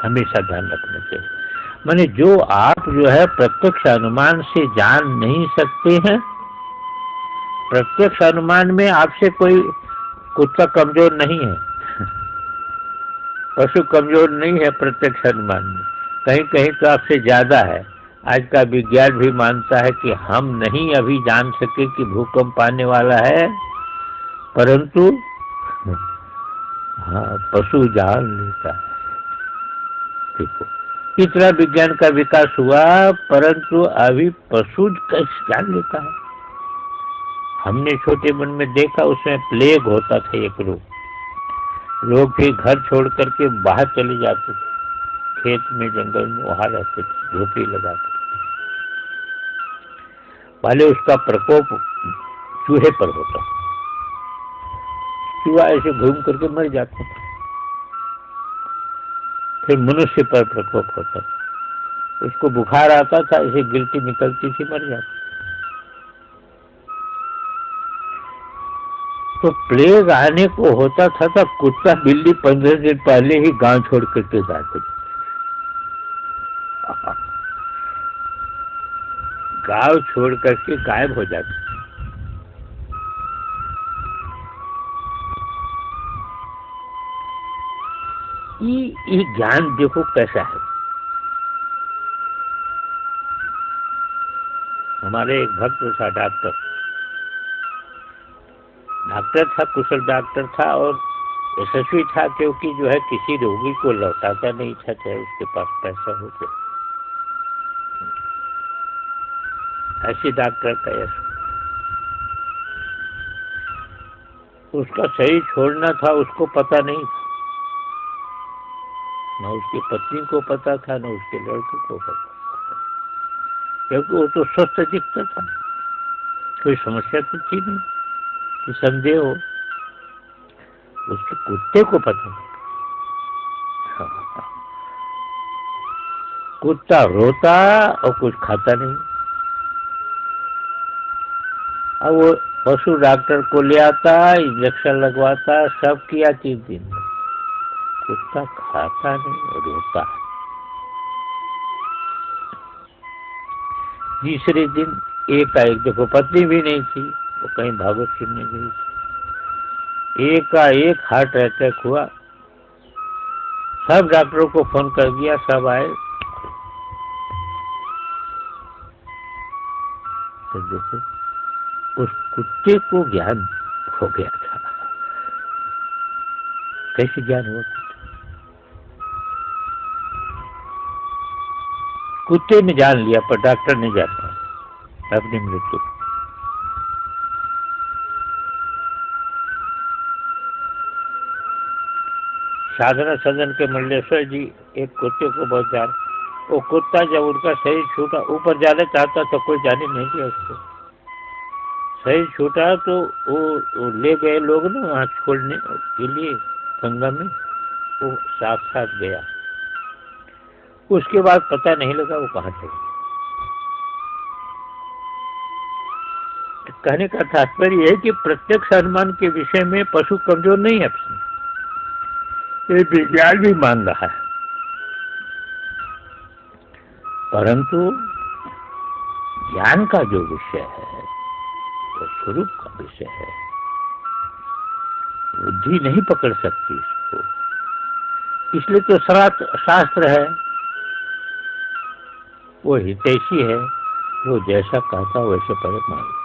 हमेशा ध्यान रखना चाहिए। माने जो आप जो है प्रत्यक्ष अनुमान से जान नहीं सकते हैं, प्रत्यक्ष अनुमान में आपसे कोई कुत्ता कमजोर नहीं है, पशु कमजोर नहीं है प्रत्यक्ष अनुमान में, कहीं कहीं तो आपसे ज्यादा है। आज का विज्ञान भी मानता है कि हम नहीं अभी जान सके कि भूकंप आने वाला है, परंतु हाँ पशु जान लेता है। देखो कितना विज्ञान का विकास हुआ, परंतु अभी पशु कैसे जान लेता है। हमने छोटे मन में देखा, उसमें प्लेग होता था एक रोग, लोग फिर घर छोड़ करके बाहर चले जाते थे, खेत में जंगल में वहां रहते थे झोपड़ी लगा कर। पहले उसका प्रकोप चूहे पर होता, चूहा ऐसे घूम करके मर जाता था, फिर मनुष्य पर प्रकोप होता, उसको बुखार आता था, ऐसे गिल्टी निकलती थी, मर जाती। तो प्लेग आने को होता था कुत्ता बिल्ली 15 दिन पहले ही गांव छोड़ करके जाते, गांव छोड़ करके गायब हो जाते। ये ज्ञान देखो कैसा है। हमारे एक भक्त था, डॉक्टर था, कुशल डॉक्टर था और यशस्वी था, क्योंकि जो है किसी रोगी को लौटाता नहीं था, चाहे उसके पास पैसा हो तो। ऐसे डॉक्टर का यश, उसका शरीर छोड़ना था, उसको पता नहीं था, न उसकी पत्नी को पता था, न उसके लड़के को पता था, क्योंकि वो तो स्वस्थ दिखता था, कोई समस्या तो थी नहीं कि संदेह हो। उसके कुत्ते को पता था। कुत्ता रोता और कुछ खाता नहीं। अब वो पशु डॉक्टर को ले आता, इंजेक्शन लगवाता, सब किया 3 दिन में, कुत्ता खाता नहीं, रोता। तीसरे दिन एकाएक, देखो पत्नी भी नहीं थी, वो कहीं भागवत सुनने गई थी, एकाएक हार्ट अटैक हुआ। सब डॉक्टरों को फोन कर दिया, सब आए, तो देखो उस कुत्ते को ज्ञान हो गया था। कैसे ज्ञान हुआ? कुत्ते ने जान लिया, पर डॉक्टर नहीं जान पाया अपनी मृत्यु। साधना सदन के मंडलेश्वर जी एक कुत्ते को बहुत जान, वो कुत्ता जब उनका शरीर छूटा, ऊपर जाना चाहता तो कोई जाने नहीं दिया उसको। शरीर छूटा तो वो ले गए लोग ना वहां छोड़ने के लिए गंगा में, वो साथ साथ गया। उसके बाद पता नहीं लगा वो कहां चला। कहने का तात्पर्य है कि प्रत्यक्ष अनुमान के विषय में पशु कमजोर नहीं है, ये विज्ञान भी मान रहा है, परंतु ज्ञान का जो विषय है वो स्वरूप का विषय है, बुद्धि नहीं पकड़ सकती इसको। इसलिए तो शास्त्र है, वो हितैषी है, वो जैसा कहता वैसे पहले मान लो।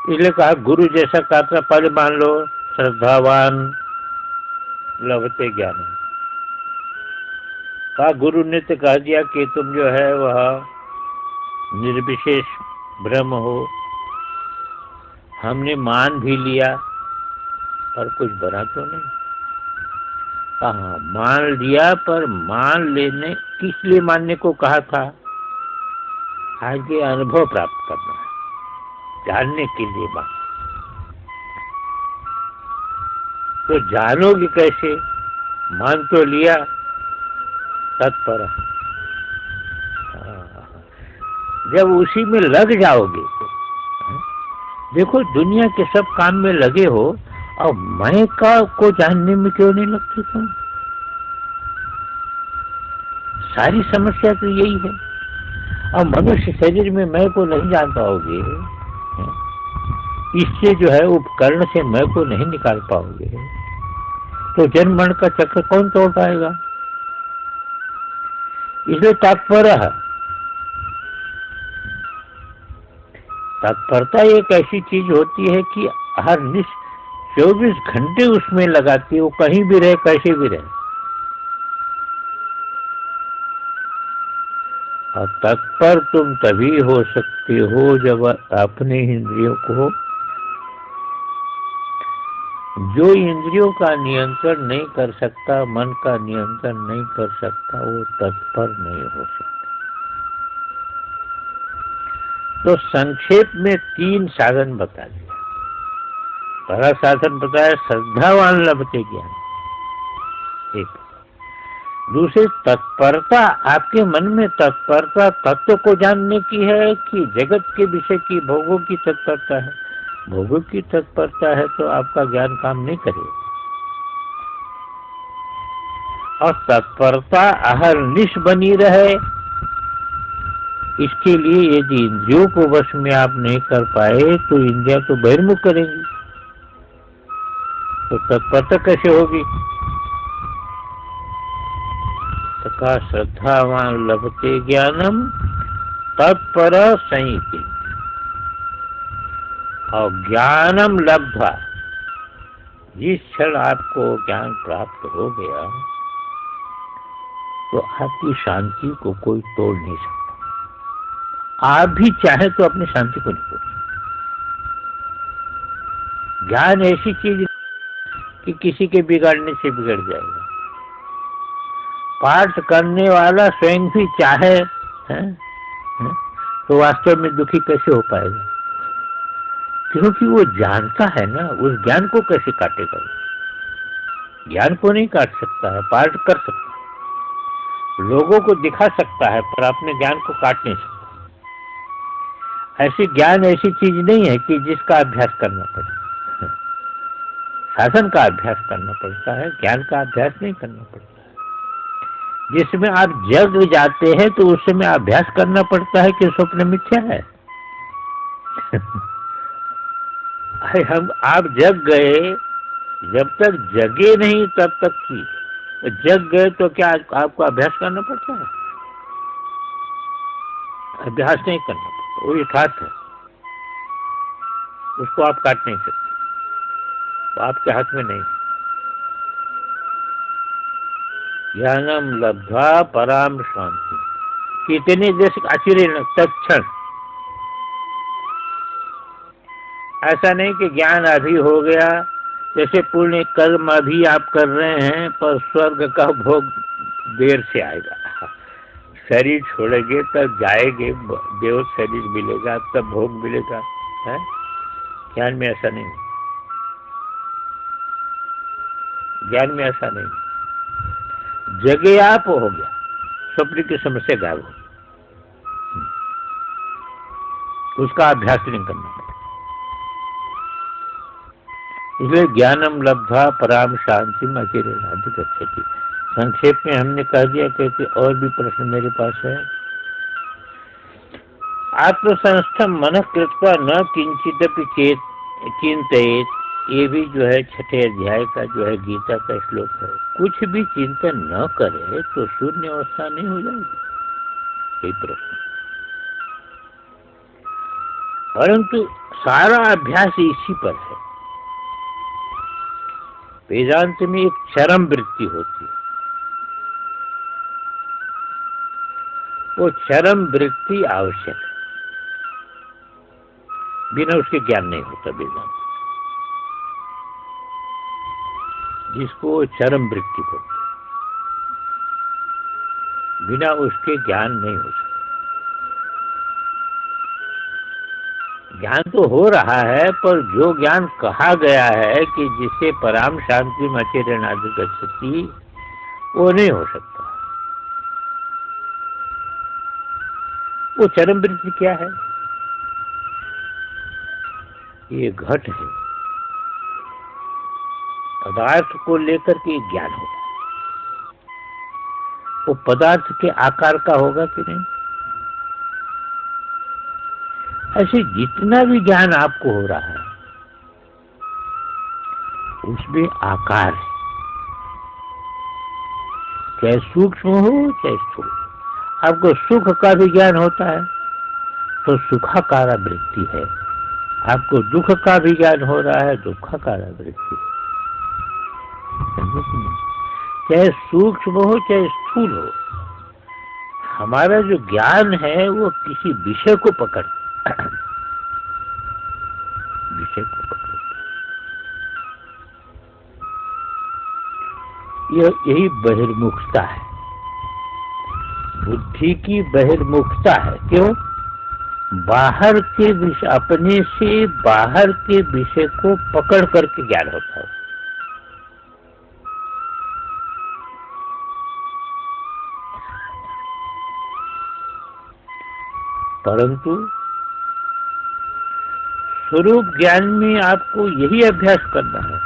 इसलिए कहा गुरु जैसा कहता पहले मान लो, श्रद्धावान लभते ज्ञान। कहा गुरु ने तो कह दिया कि तुम जो है वह निर्विशेष ब्रह्म हो, हमने मान भी लिया पर कुछ बना तो नहीं। कहा मान लिया, पर मान लेने किस लिए मानने को कहा था? आगे अनुभव प्राप्त करना है, जानने के लिए मान। तो जानोगे कैसे? मान तो लिया, तत्पर जब उसी में लग जाओगे तो, देखो दुनिया के सब काम में लगे हो अब मैं का को जानने में क्यों नहीं लगती तुम? सारी समस्या तो यही है। अब मनुष्य शरीर में मैं को नहीं जान पाओगे, इससे जो है उपकरण से मैं को नहीं निकाल पाओगे, तो जन्म मरण का चक्र कौन तोड़ पाएगा? इसलिए तत्परता एक ऐसी चीज होती है कि हर 24 घंटे उसमें लगाती है, वो कहीं भी रहे कैसे भी रहे। और तत्पर तुम तभी हो सकते हो जब अपने इंद्रियों को, जो इंद्रियों का नियंत्रण नहीं कर सकता, मन का नियंत्रण नहीं कर सकता, वो तत्पर नहीं हो सकता। तो संक्षेप में 3 साधन बता दिया। पहला साधन बताया श्रद्धावान लभते ज्ञान, एक। दूसरी तत्परता, आपके मन में तत्परता तत्व को जानने की है कि जगत के विषय की, भोगों की तत्परता है? भोगों की तत्परता है तो आपका ज्ञान काम नहीं करेगा। और तत्परता अहरनिश बनी रहे, इसके लिए यदि इंद्रियों को वश में आप नहीं कर पाए तो इंद्रियां तो बहिर्मुख करेंगी, तो तत्परता कैसे होगी? तो कहा श्रद्धावान लभते ज्ञानम तत्पर संयति। और ज्ञानम लब्धा, जिस क्षण आपको ज्ञान प्राप्त हो गया तो आपकी शांति को कोई तोड़ नहीं सकता। आप भी चाहे तो अपनी शांति को नहीं तोड़ सकते। ज्ञान ऐसी चीज कि किसी के बिगाड़ने से बिगड़ जाएगा। पाठ करने वाला स्वयं भी चाहे तो वास्तव में दुखी कैसे हो पाएगा? क्योंकि वो जानता है ना, उस ज्ञान को कैसे काटेगा? ज्ञान को नहीं काट सकता है, पाठ कर सकता है, लोगों को दिखा सकता है, पर अपने ज्ञान को काट नहीं सकता। ऐसी ज्ञान ऐसी चीज नहीं है कि जिसका अभ्यास करना पड़े। साधन का अभ्यास करना पड़ता है, ज्ञान का अभ्यास नहीं करना पड़ता है। जिसमें आप जग जाते हैं तो उस समय अभ्यास करना पड़ता है कि स्वप्न मिथ्या है। आप जग गए, जब तक जगे नहीं तब तक की, जग गए तो क्या आपको अभ्यास करना पड़ता है? अभ्यास नहीं करना पड़ता, वो यथार्थ है, उसको आप काट नहीं सकते, तो आपके हाथ में नहीं। ज्ञानम लब्ध्वा पराम शांति, कितने देश आश्चर्य तत्क्षण। ऐसा नहीं कि ज्ञान अभी हो गया, जैसे पुण्य कर्म अभी आप कर रहे हैं पर स्वर्ग का भोग देर से आएगा। शरीर छोड़ेंगे तब जाएंगे, देव शरीर मिलेगा तब भोग मिलेगा, है? ज्ञान में ऐसा नहीं, ज्ञान में ऐसा नहीं। जगे आप हो गया, स्वप्न की समस्या गायब हो, उसका अभ्यास नहीं करना पड़ता। इसलिए ज्ञानम लब्ध्वा पराम शांति अधिगच्छति। संक्षेप में हमने कह दिया, कहते और भी प्रश्न मेरे पास है। आत्मसंस्थम मन कृत्वा न किंचिदपि चिंतित, ये भी जो है 6ठे अध्याय का जो है गीता का श्लोक है। कुछ भी चिंतन न करे तो शून्य अवस्था नहीं हो जाएगी, यही प्रश्न। परंतु सारा अभ्यास इसी पर है। वेदांत में एक चरम वृत्ति होती है, वो चरम वृत्ति आवश्यक है, बिना उसके ज्ञान नहीं होता वेदांत। जिसको चरम वृत्ति बोलते, बिना उसके ज्ञान नहीं हो सकता। ज्ञान तो हो रहा है, पर जो ज्ञान कहा गया है कि जिससे पराम शांति अधिगच्छति, वो नहीं हो सकता। वो चरम वृत्ति क्या है? ये घट है, पदार्थ को लेकर के ज्ञान होगा। वो पदार्थ के आकार का होगा कि नहीं? ऐसे जितना भी ज्ञान आपको हो रहा है उसमें आकार है, चाहे सूक्ष्म हो चाहे स्थूल। आपको सुख का भी ज्ञान होता है तो सुखाकार वृत्ति है, आपको दुख का भी ज्ञान हो रहा है दुखाकार वृत्ति है। चाहे सूक्ष्म हो चाहे स्थूल हो, हमारा जो ज्ञान है वो किसी विषय को पकड़ विषय को पकड़ यही बहिर्मुखता है, बुद्धि की बहिर्मुखता है। क्यों? बाहर के विषय, अपने से बाहर के विषय को पकड़ करके ज्ञान होता है। परंतु स्वरूप ज्ञान में आपको यही अभ्यास करना है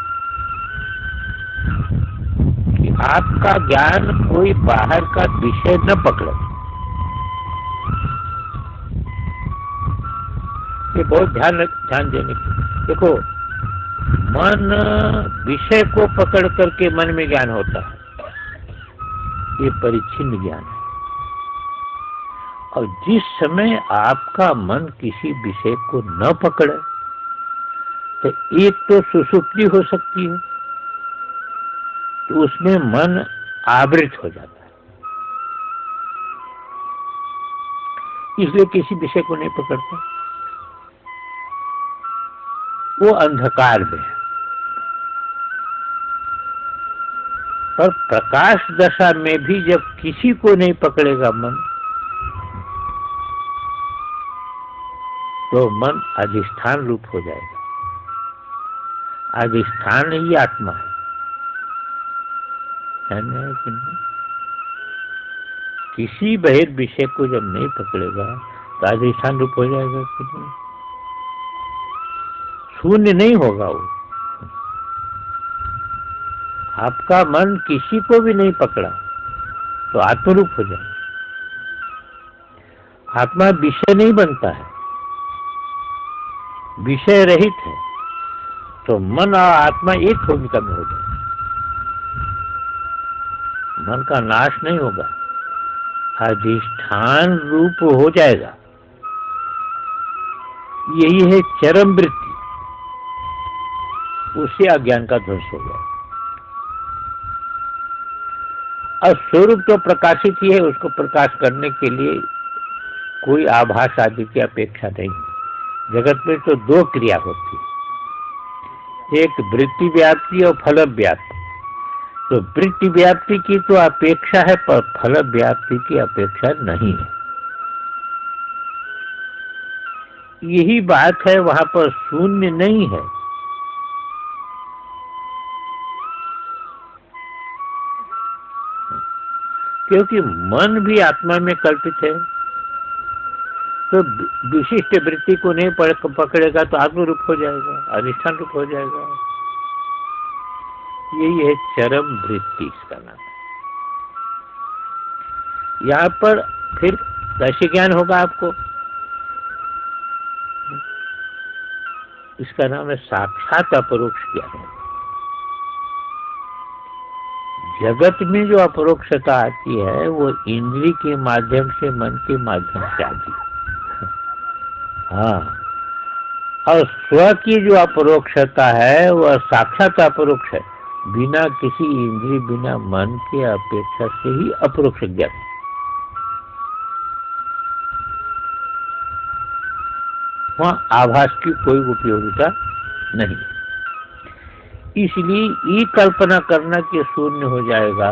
कि आपका ज्ञान कोई बाहर का विषय न पकड़े। ये बहुत ध्यान देने की। देखो, मन विषय को पकड़ करके मन में ज्ञान होता है, ये परिच्छिन्न ज्ञान है। और जिस समय आपका मन किसी विषय को न पकड़े तो एक तो सुषुप्ति हो सकती है, तो उसमें मन आवृत हो जाता है, इसलिए किसी विषय को नहीं पकड़ता, वो अंधकार में है। पर प्रकाश दशा में भी जब किसी को नहीं पकड़ेगा मन, तो मन अधिष्ठान रूप हो जाएगा। अधिष्ठान ही आत्मा है ना कि नहीं? किसी बहिर् विषय को जब नहीं पकड़ेगा तो अधिष्ठान रूप हो जाएगा कि नहीं? शून्य नहीं होगा वो। आपका मन किसी को भी नहीं पकड़ा तो आत्मरूप हो जाए। आत्मा विषय नहीं बनता है, विषय रहित है, तो मन और आत्मा एक भूमिका में हो जाए। मन का नाश नहीं होगा, अधिष्ठान रूप हो जाएगा। यही है चरम वृत्ति, उससे अज्ञान का ध्वंस हो गया। और स्वरूप तो प्रकाशित ही है, उसको प्रकाश करने के लिए कोई आभास आदि की अपेक्षा नहीं। जगत में तो दो क्रिया होती है, एक वृत्ति व्याप्ति और फल व्याप्ति। तो वृत्ति व्याप्ति की तो अपेक्षा है पर फल व्याप्ति की अपेक्षा नहीं है। यही बात है, वहां पर शून्य नहीं है। क्योंकि मन भी आत्मा में कल्पित है, तो विशिष्ट वृत्ति को नहीं पकड़ेगा तो आत्मरूप हो जाएगा, अधिष्ठान रूप हो जाएगा। यही है चरम वृत्ति, इसका नाम। यहाँ पर फिर कैसे ज्ञान होगा आपको? इसका नाम है साक्षात अपरोक्ष ज्ञान होगा। जगत में जो अपरोक्षता आती है वो इंद्रिय के माध्यम से, मन के माध्यम से आती है। हाँ, और स्व की जो अपरोक्षता है वह साक्षात अपरोक्ष है, बिना किसी इंद्रिय, बिना मन के अपेक्षा से ही अपरोक्ष ज्ञान। वहां आभास की कोई उपयोगिता नहीं। इसलिए ये कल्पना करना कि शून्य हो जाएगा,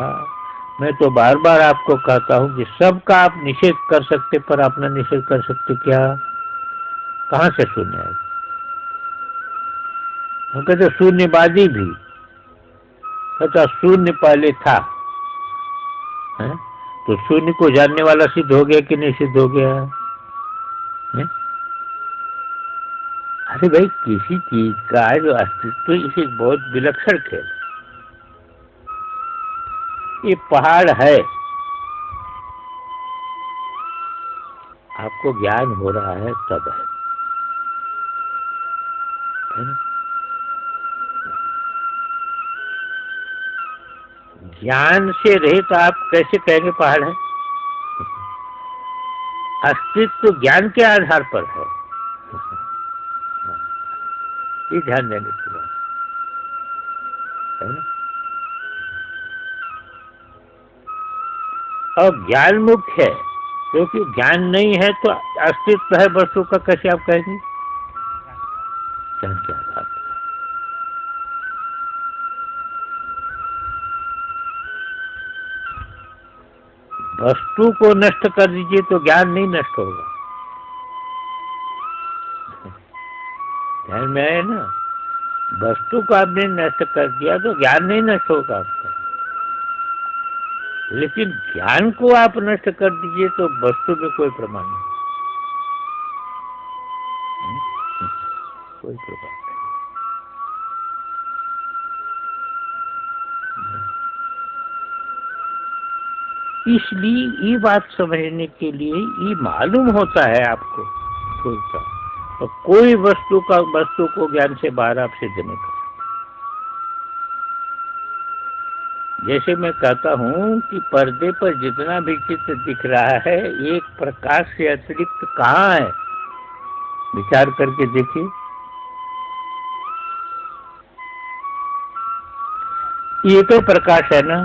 मैं तो बार बार आपको कहता हूं कि सबका आप निषेध कर सकते, पर अपना निषेध कर सकते क्या? कहां से शून्य आएगा? हम कहते शून्यवादी भी कहता शून्य पहले था है? तो शून्य को जानने वाला सिद्ध हो गया कि नहीं सिद्ध हो गया है? अरे भाई, किसी चीज का जो अस्तित्व, इसे बहुत विलक्षण खेल। ये पहाड़ है, आपको ज्ञान हो रहा है तब है ना? ज्ञान से रहित तो आप कैसे कहेंगे पहाड़ है? अस्तित्व ज्ञान के आधार पर है, ये ध्यान देने की बात है ना? और ज्ञान मुख्य है, क्योंकि ज्ञान नहीं है तो अस्तित्व है वस्तु का, कैसे आप कहेंगे? ज्ञान के आधार पर। वस्तु को नष्ट कर दीजिए तो ज्ञान नहीं नष्ट होगा, ध्यान में आए ना? वस्तु को आपने नष्ट कर दिया तो ज्ञान नहीं नष्ट होगा आपका, लेकिन ज्ञान को आप नष्ट कर दीजिए तो वस्तु में कोई प्रमाण नहीं, कोई प्रमाण नहीं। इसलिए ये बात समझने के लिए ये मालूम होता है आपको थोड़ा, तो कोई वस्तु को ज्ञान से बाहर आप सिद्ध नहीं कर। जैसे मैं कहता हूँ कि पर्दे पर जितना भी चित्र दिख रहा है एक प्रकाश से अतिरिक्त कहाँ है, विचार करके देखिए। एक ही प्रकाश है ना,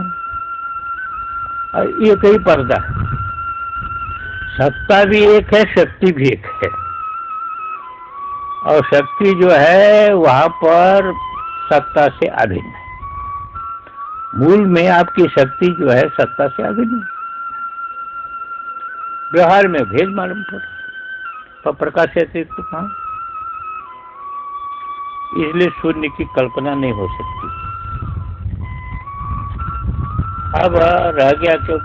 और एक ही पर्दा, सत्ता भी एक है, शक्ति भी एक है, और शक्ति जो है वहां पर सत्ता से अभिन्न है। मूल में आपकी शक्ति जो है सत्ता से अभिन्न है, व्यवहार में भेद मालूम पड़ा, तो प्रकाश से अतिरिक्त कहाँ? इसलिए शून्य की कल्पना नहीं हो सकती। अब रह गया क्यों?